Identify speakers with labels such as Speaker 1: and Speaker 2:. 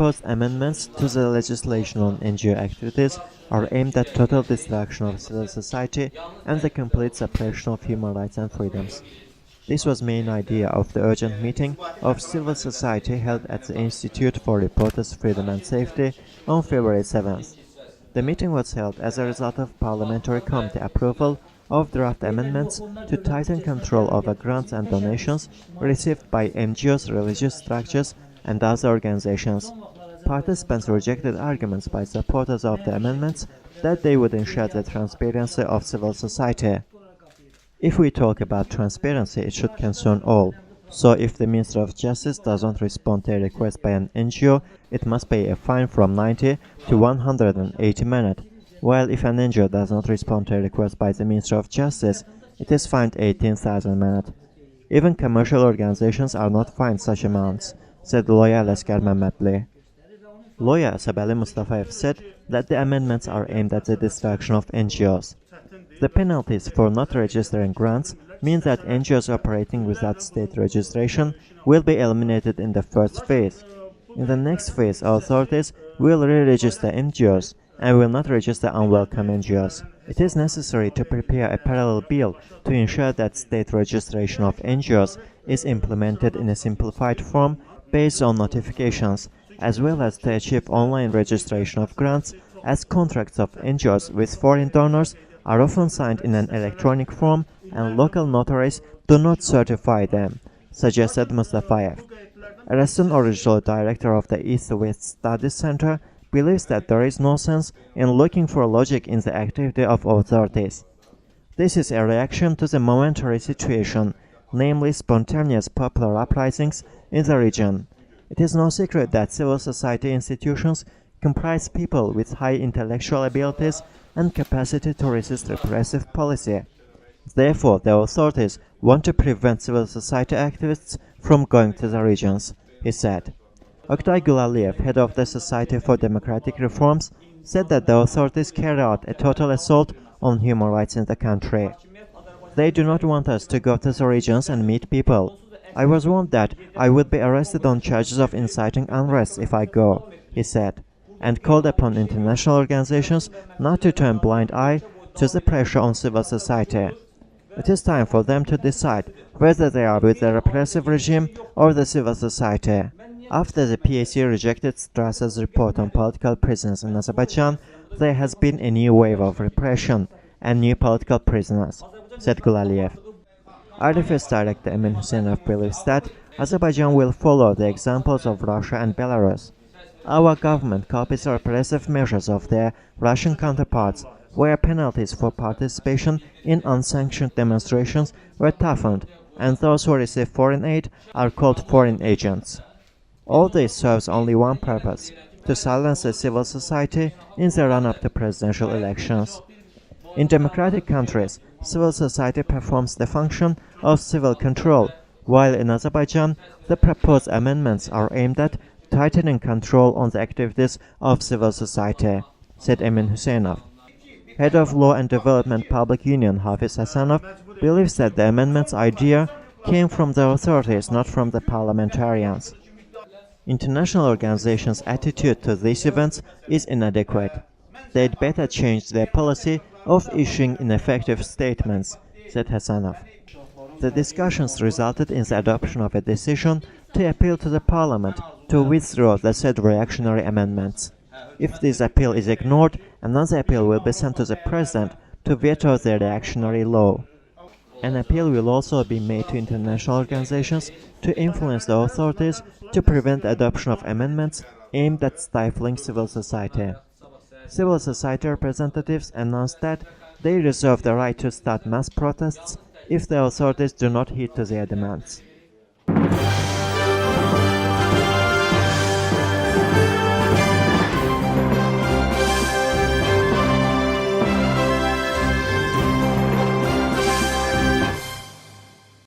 Speaker 1: proposed amendments to the legislation on NGO activities are aimed at total destruction of civil society and the complete suppression of human rights and freedoms. This was the main idea of the urgent meeting of civil society held at the Institute for Reporters' Freedom and Safety on February 7th. The meeting was held as a result of parliamentary committee approval of draft amendments to tighten control over grants and donations received by NGOs, religious structures, and other organizations. Participants rejected arguments by supporters of the amendments that they would ensure the transparency of civil society. If we talk about transparency, it should concern all. So if the Minister of Justice doesn't respond to a request by an NGO, it must pay a fine from 90 to 180 manat, while if an NGO does not respond to a request by the Minister of Justice, it is fined 18,000 manat. Even commercial organizations are not fined such amounts, said lawyer Alasgar Mammadli. Lawyer Sabali Mustafayev said that the amendments are aimed at the destruction of NGOs. The penalties for not registering grants mean that NGOs operating without state registration will be eliminated in the first phase. In the next phase, authorities will re-register NGOs and will not register unwelcome NGOs. It is necessary to prepare a parallel bill to ensure that state registration of NGOs is implemented in a simplified form based on notifications, as well as to achieve online registration of grants, as contracts of NGOs with foreign donors are often signed in an electronic form and local notaries do not certify them, suggested Mustafayev. Arastun Orujlu, director of the East-West Studies Center, believes that there is no sense in looking for logic in the activity of authorities. This is a reaction to the momentary situation, namely spontaneous popular uprisings in the region. It is no secret that civil society institutions comprise people with high intellectual abilities and capacity to resist repressive policy. Therefore, the authorities want to prevent civil society activists from going to the regions, he said. Oktay Gulaliev, head of the Society for Democratic Reforms, said that the authorities carry out a total assault on human rights in the country. They do not want us to go to the regions and meet people. I was warned that I would be arrested on charges of inciting unrest if I go, he said, and called upon international organizations not to turn a blind eye to the pressure on civil society. It is time for them to decide whether they are with the repressive regime or the civil society. After the PAC rejected Strasser's report on political prisoners in Azerbaijan, there has been a new wave of repression and new political prisoners, said Gulaliev. RFS Director Emin Huseynov believes that Azerbaijan will follow the examples of Russia and Belarus. Our government copies repressive measures of their Russian counterparts, where penalties for participation in unsanctioned demonstrations were toughened, and those who receive foreign aid are called foreign agents. All this serves only one purpose: to silence the civil society in the run-up to presidential elections. In democratic countries, civil society performs the function of civil control, while in Azerbaijan, the proposed amendments are aimed at tightening control on the activities of civil society, said Emin Huseynov. Head of Law and Development Public Union Hafiz Hasanov believes that the amendment's idea came from the authorities, not from the parliamentarians. International organizations' attitude to these events is inadequate. They'd better change their policy of issuing ineffective statements, said Hasanov. The discussions resulted in the adoption of a decision to appeal to the parliament to withdraw the said reactionary amendments. If this appeal is ignored, another appeal will be sent to the president to veto the reactionary law. An appeal will also be made to international organizations to influence the authorities to prevent the adoption of amendments aimed at stifling civil society. Civil society representatives announced that they reserve the right to start mass protests if the authorities do not heed to their demands.